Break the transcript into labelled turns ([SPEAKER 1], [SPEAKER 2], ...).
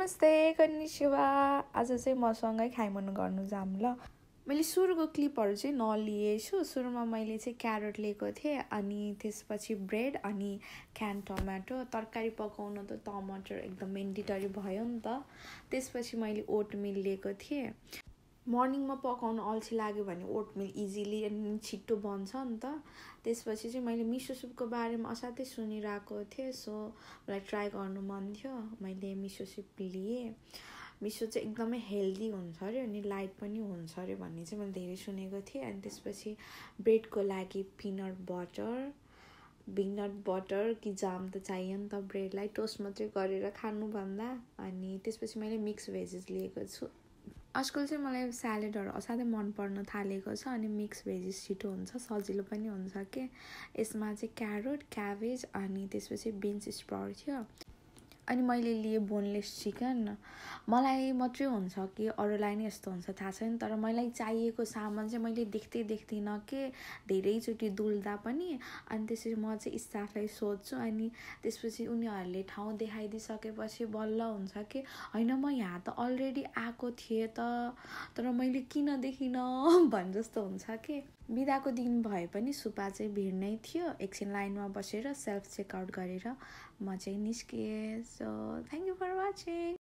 [SPEAKER 1] नमस्ते कन्निचिवा आज चाहिँ मसँगै खाइमन गर्नु जाम ल। मैले सुरुको क्लिपहरू चाहिँ नलिएछु। सुरुमा मैले चाहिँ क्यारोट लिएको थिएँ अनि त्यसपछि ब्रेड अनि क्यान टमाटो। तरकारी पकाउन त टमाटर एकदम मेन्डेटरी भयो नि त। त्यसपछि मैले ओटमिल लिएको थिएँ। मर्निङमा पकाउन अल्छी लाग्यो भने ओटमिल इजिली अनि छिट्टो बन्छ नि त। त्यसपछि चाहिँ मैले मिसो सुपको बारेमा असाध्यै सुनिरहेको थिएँ, सो मलाई ट्राई गर्नु मन थियो। मैले मिसो सुप लिएँ। मिसो चाहिँ एकदमै हेल्दी हुन्छ अरे अनि लाइट पनि हुन्छ अरे भन्ने चाहिँ मैले धेरै सुनेको थिएँ। अनि त्यसपछि ब्रेडको लागि पिनट बटर कि जाम त चाहियो नि त ब्रेडलाई, टोस्ट मात्रै गरेर खानुभन्दा। अनि त्यसपछि मैले मिक्स भेजेस लिएको छु। आजकल चाहिँ मलाई स्यालेडहरू असाध्यै मन पर्न थालेको छ अनि मिक्स भेजिस छिटो हुन्छ, सजिलो पनि हुन्छ के। यसमा चाहिँ क्यारोट, क्याबेज अनि त्यसपछि बिन्स स्प्राउट थियो। अनि मैले लिएँ बोनलेस चिकन। मलाई मात्रै हुन्छ कि अरूलाई नै यस्तो हुन्छ थाहा छैन, तर मलाई चाहिएको सामान चाहिँ मैले देख्दिनँ के धेरैचोटि डुल्दा पनि। अनि त्यसपछि म चाहिँ स्टाफलाई सोध्छु अनि त्यसपछि उनीहरूले ठाउँ देखाइदिइसकेपछि बल्ल हुन्छ कि होइन म यहाँ त अलरेडी आएको थिएँ त, तर मैले किन देखिनँ भन् जस्तो हुन्छ कि। बिदाको दिन भए पनि सुपा चाहिँ भिड नै थियो। एकछिन लाइनमा बसेर सेल्फ चेकआउट गरेर म चाहिँ निस्किएँ। So thank you for watching.